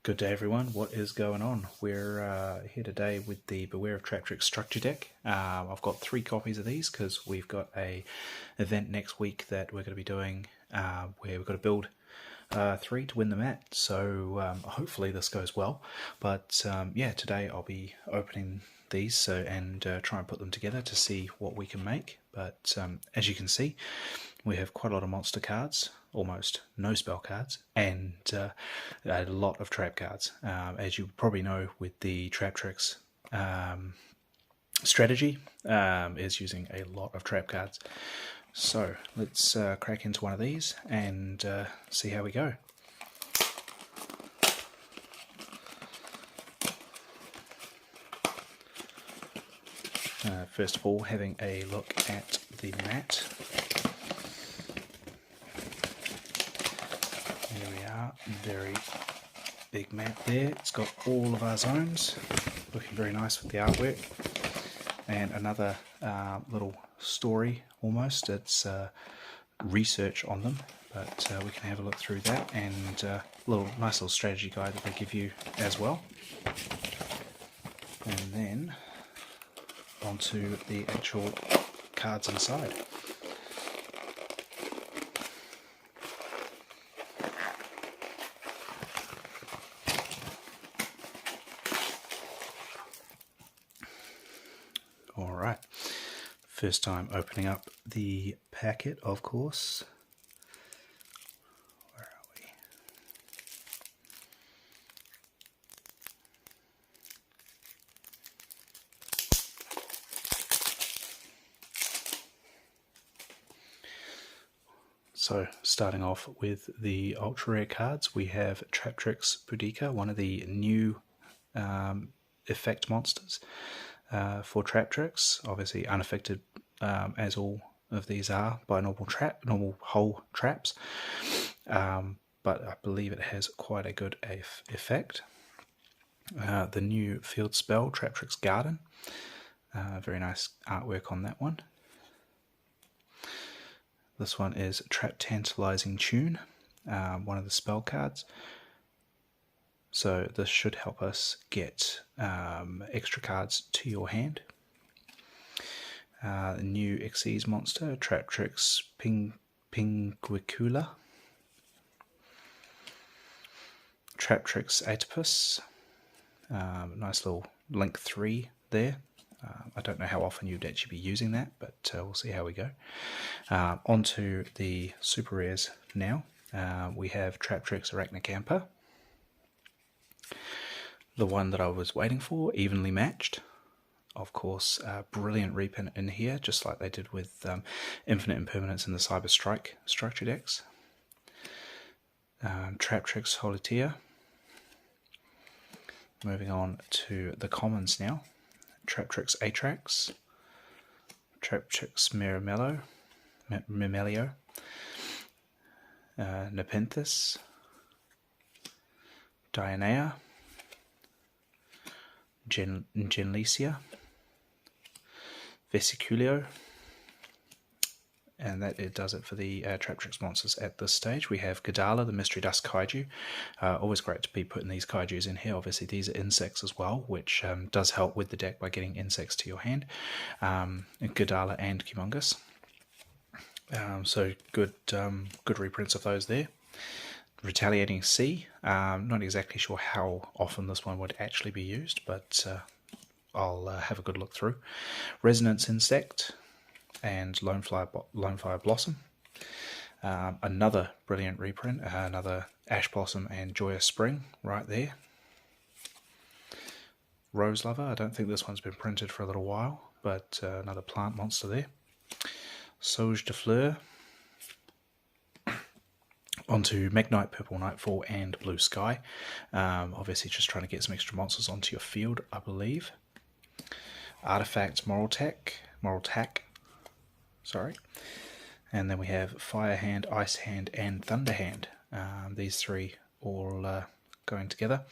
Good day everyone, what is going on? We're here today with the Beware of Traptrix structure deck. I've got 3 copies of these because we've got a event next week that we're going to be doing where we've got to build 3 to win the mat, so hopefully this goes well. But yeah, today I'll be opening these and try and put them together to see what we can make. But as you can see, we have quite a lot of monster cards, almost no spell cards, and a lot of trap cards. As you probably know, with the Traptrix strategy, is using a lot of trap cards. So let's crack into one of these and see how we go. First of all, having a look at the mat. There we are, very big mat there. It's got all of our zones, looking very nice with the artwork. And another little story almost, it's research on them, but we can have a look through that, and a nice little strategy guide that they give you as well. And then onto the actual cards inside. Alright, first time opening up the packet, of course. Where are we? So, starting off with the ultra rare cards, we have Traptrix Boudica, one of the new effect monsters for Traptrix, obviously unaffected as all of these are by normal hull traps, but I believe it has quite a good effect. The new field spell, Traptrix Garden, very nice artwork on that one. This one is Trap Tantalizing Tune, one of the spell cards. So this should help us get extra cards to your hand. The new Xyz monster, Traptrix Pinguicula. Traptrix Atopus. Nice little Link 3 there. I don't know how often you'd actually be using that, but we'll see how we go. Onto the super rares now. We have Traptrix Arachnocampa. The one that I was waiting for, evenly matched. Of course, brilliant reprint in here, just like they did with Infinite Impermanence in the Cyber Strike structure decks. Traptrix Holitea. Moving on to the commons now. Traptrix Atrax, Traptrix Miramelio, Nepenthes, Dionea, Genlesia, Vesiculio, and that it does it for the Traptrix monsters at this stage. We have Gadala, the Mystery Dust Kaiju. Always great to be putting these Kaijus in here. Obviously these are insects as well, which does help with the deck by getting insects to your hand. Gadala and Humongous. So good reprints of those there. Retaliating Sea. Not exactly sure how often this one would actually be used, but I'll have a good look through. Resonance Insect and Lone Fire Blossom. Another brilliant reprint, another Ash Blossom and Joyous Spring right there. Rose Lover, I don't think this one's been printed for a little while, but another plant monster there. Sauge de Fleur. Onto Magnite, Purple Nightfall and Blue Sky. Obviously just trying to get some extra monsters onto your field, I believe. Artifact Moral Tack. Sorry. And then we have Fire Hand, Ice Hand and Thunder Hand. These 3 all going together.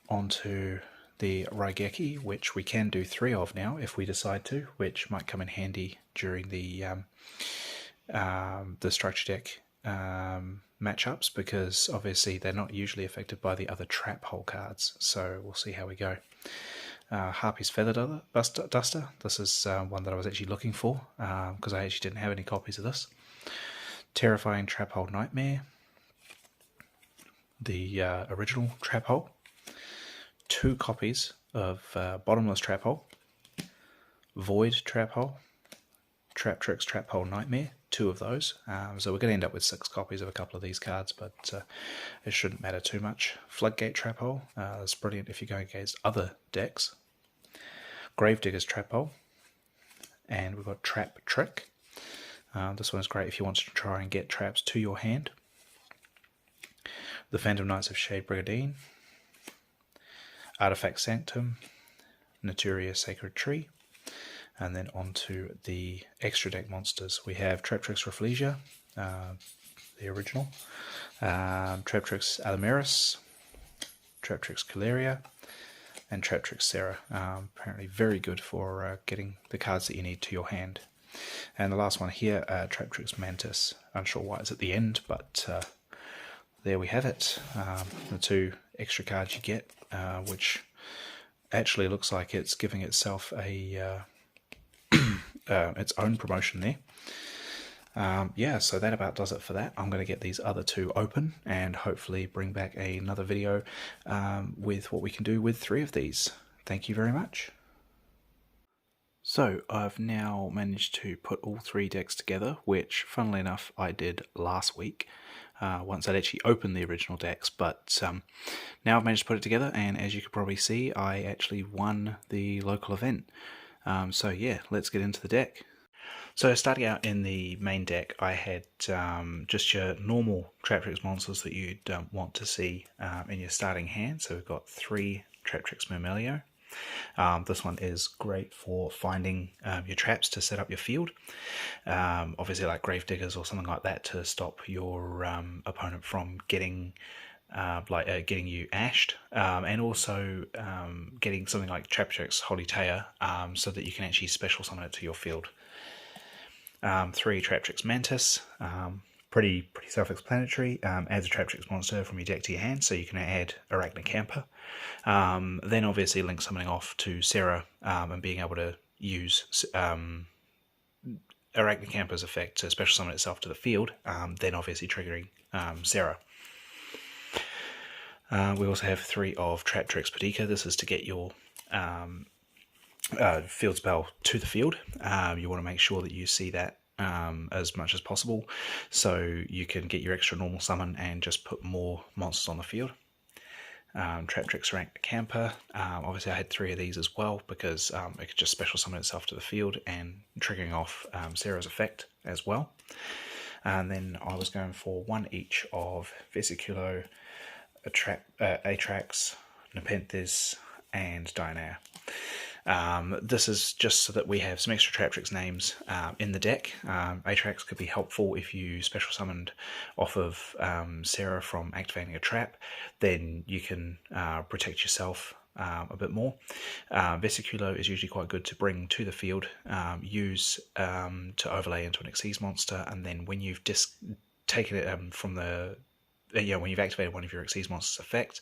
Onto the Raigeki, which we can do 3 of now if we decide to, which might come in handy during the structure deck matchups, because obviously they're not usually affected by the other trap hole cards, so we'll see how we go. Harpy's Feather Duster. This is one that I was actually looking for, because I actually didn't have any copies of this. Terrifying Trap Hole Nightmare. The original Trap Hole. 2 copies of Bottomless Trap Hole. Void Trap Hole. Traptrix Trap Hole Nightmare. 2 of those. So we're going to end up with 6 copies of a couple of these cards, but it shouldn't matter too much. Floodgate Trap Hole. That's brilliant if you're going against other decks. Gravedigger's Trap Hole. And we've got Traptrix. This one is great if you want to try and get traps to your hand. The Phantom Knights of Shade Brigandine. Artifact Sanctum. Naturia Sacred Tree. And then on to the extra deck monsters. We have Traptrix Rafflesia, the original. Traptrix Alamaris. Traptrix Caleria. And Traptrix Sarah. Apparently very good for getting the cards that you need to your hand. And the last one here, Traptrix Mantis. Unsure why it's at the end, but there we have it. The 2 extra cards you get, which actually looks like it's giving itself a its own promotion there. Yeah, so that about does it for that. I'm going to get these other 2 open and hopefully bring back another video with what we can do with 3 of these. Thank you very much. So I've now managed to put all 3 decks together, which funnily enough I did last week, once I'd actually opened the original decks, but now I've managed to put it together, and as you can probably see, I actually won the local event. So yeah, let's get into the deck. So starting out in the main deck, I had just your normal Traptrix monsters that you'd want to see in your starting hand. So we've got 3 Traptrix Murmelio. This one is great for finding your traps to set up your field. Obviously like Gravediggers or something like that to stop your opponent from getting getting you ashed, and also getting something like Traptrix Holy Taya, so that you can actually special summon it to your field. 3 Traptrix Mantis, pretty self-explanatory. Adds a Traptrix monster from your deck to your hand, so you can add Arachnocamper. Then obviously link summoning off to Sarah, and being able to use Arachnocamper's effect to special summon itself to the field, then obviously triggering Sarah. We also have 3 of Traptrix Boudica. This is to get your field spell to the field. You want to make sure that you see that as much as possible, so you can get your extra normal summon and just put more monsters on the field. Traptrix Arachnocamper. Obviously I had 3 of these as well, because it could just special summon itself to the field and triggering off Sarah's effect as well. And then I was going for 1 each of Vesiculo, Atrax, Nepenthes, and Dionaea. This is just so that we have some extra Traptrix names in the deck. Atrax could be helpful if you special summoned off of Sarah from activating a trap, then you can protect yourself a bit more. Vesiculo is usually quite good to bring to the field, use to overlay into an Xyz monster, and then when you've taken it from the when you've activated one of your Xyz monster's effect,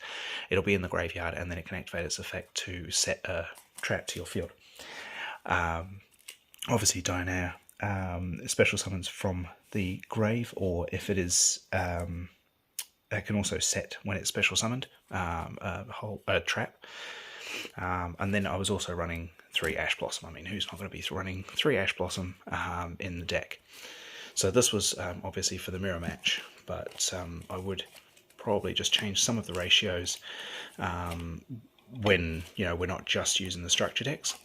it'll be in the graveyard, and then it can activate its effect to set a trap to your field. Obviously Dionaea special summons from the grave, or if it is it can also set when it's special summoned a trap. And then I was also running 3 Ash Blossom. I mean, who's not going to be running 3 Ash Blossom in the deck? So this was obviously for the mirror match, but I would probably just change some of the ratios when we're not just using the structure decks.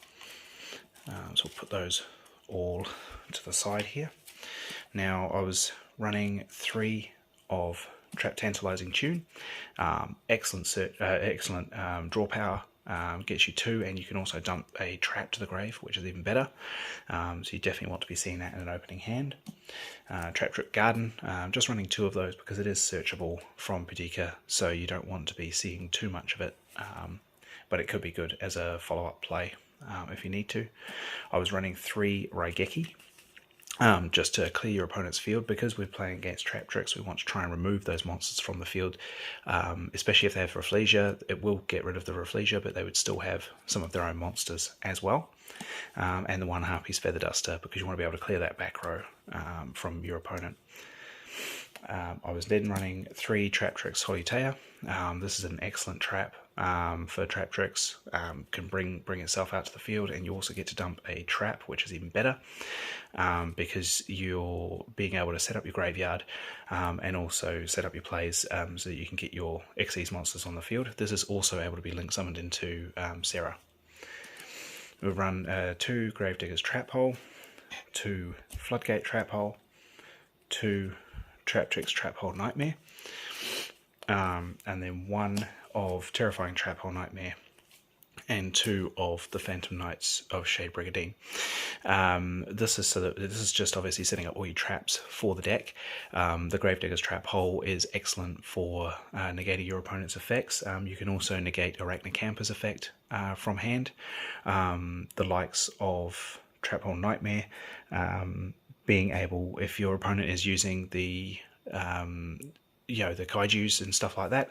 So we'll put those all to the side here. Now I was running 3 of Trap Tantalizing Tune. Excellent draw power. Gets you 2, and you can also dump a trap to the grave, which is even better. So you definitely want to be seeing that in an opening hand. Traptrix Garden, just running 2 of those because it is searchable from Boudica, so you don't want to be seeing too much of it, but it could be good as a follow-up play if you need to. I was running 3 Raigeki. just to clear your opponent's field. Because we're playing against Traptrix, we want to try and remove those monsters from the field, especially if they have Rafflesia. It will get rid of the Rafflesia, but they would still have some of their own monsters as well. And the 1 Harpy's Feather Duster, because you want to be able to clear that back row from your opponent. I was then running 3 Traptrix Holitea. This is an excellent trap for Traptrix. Can bring itself out to the field, and you also get to dump a trap, which is even better, because you're being able to set up your graveyard and also set up your plays so that you can get your Xyz monsters on the field. This is also able to be link summoned into Sarah. We'll run 2 Gravedigger's Trap Hole, 2 Floodgate Trap Hole, 2 Traptrix Trap Hole Nightmare, and then 1 of Terrifying Trap Hole Nightmare, and 2 of the Phantom Knights of Shade Brigadine. This is just obviously setting up all your traps for the deck. The Gravedigger's Trap Hole is excellent for negating your opponent's effects. You can also negate Arachnocamper's effect from hand. The likes of Trap Hole Nightmare, being able, if your opponent is using the the kaijus and stuff like that,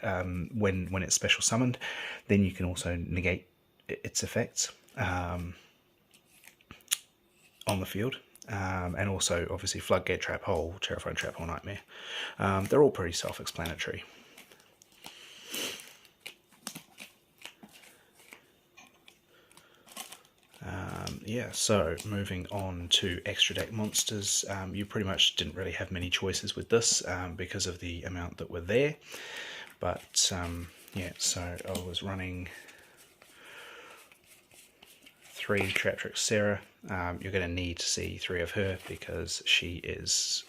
when it's special summoned, then you can also negate its effects on the field. And also obviously Floodgate Trap Hole, Terrifying Trap Hole Nightmare. They're all pretty self-explanatory. So moving on to extra deck monsters, you pretty much didn't really have many choices with this because of the amount that were there, but so I was running 3 Traptrix Sarah. You're going to need to see 3 of her because she is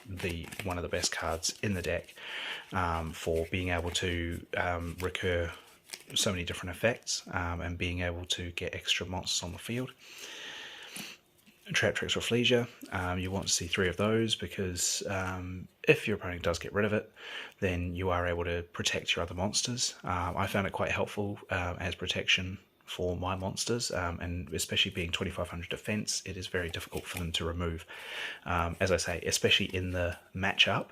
one of the best cards in the deck for being able to recur so many different effects and being able to get extra monsters on the field. Traptrix Rafflesia, you want to see 3 of those because if your opponent does get rid of it, then you are able to protect your other monsters. I found it quite helpful as protection for my monsters, and especially being 2500 defense, it is very difficult for them to remove. As I say, especially in the matchup,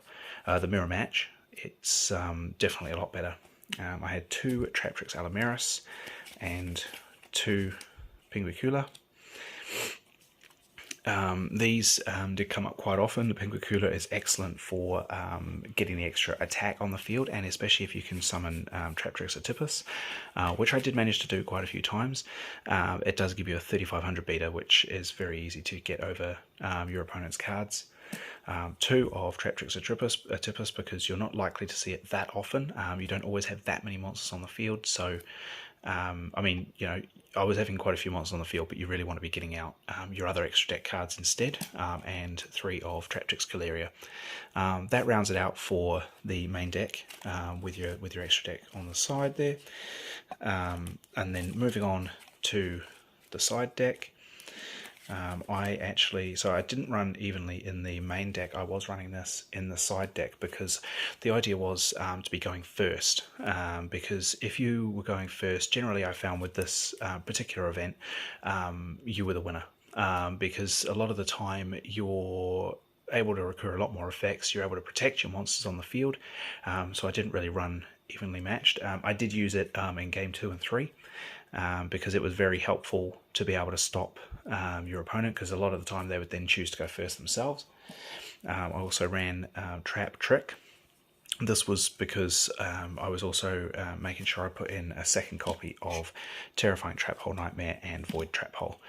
the mirror match, it's definitely a lot better. I had 2 Traptrix Alameris and 2 Pinguicula. These did come up quite often. The Pinguicula is excellent for getting the extra attack on the field, and especially if you can summon Traptrix Atypus, which I did manage to do quite a few times. It does give you a 3500 beta, which is very easy to get over your opponent's cards. 2 of Traptrix Atypus because you're not likely to see it that often. You don't always have that many monsters on the field, so I mean, I was having quite a few monsters on the field, but you really want to be getting out your other extra deck cards instead, and 3 of Traptrix Caleria. That rounds it out for the main deck with your extra deck on the side there. And then moving on to the side deck. I didn't run evenly in the main deck. I was running this in the side deck because the idea was to be going first, because if you were going first, generally I found with this particular event, you were the winner, because a lot of the time you're able to recur a lot more effects, you're able to protect your monsters on the field, so I didn't really run evenly matched. I did use it in game 2 and 3, because it was very helpful to be able to stop your opponent, because a lot of the time they would then choose to go first themselves. I also ran Traptrix. This was because I was also making sure I put in a second copy of Terrifying Trap Hole Nightmare and Void Trap Hole,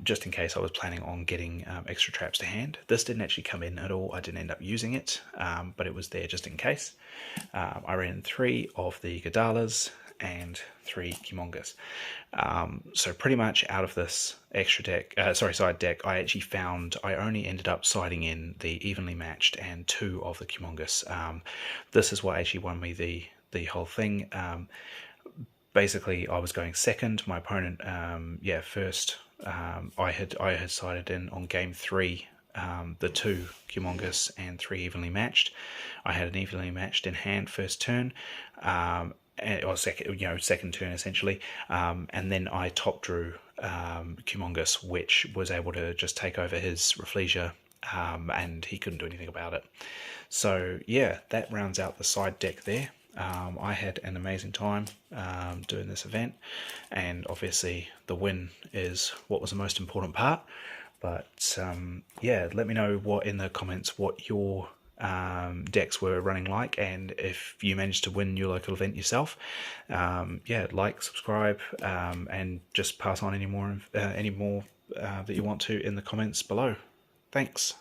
just in case I was planning on getting extra traps to hand. This didn't actually come in at all. I didn't end up using it, but it was there just in case. I ran 3 of the Gadalas and 3 Humongous. So pretty much out of this extra deck, side deck, I actually found I only ended up siding in the evenly matched and 2 of the Humongous. This is what actually won me the whole thing. Basically, I was going second. My opponent, first. I had sided in on game 3. The 2 Humongous and 3 evenly matched. I had an evenly matched in hand first turn. Or second turn essentially, and then I top drew Humongous, which was able to just take over his Rafflesia and he couldn't do anything about it. So yeah, that rounds out the side deck there. I had an amazing time doing this event, and obviously the win is what was the most important part. But yeah, let me know in the comments what your decks were running like, and if you managed to win your local event yourself. Yeah, like, subscribe, and just pass on any more that you want to in the comments below. Thanks.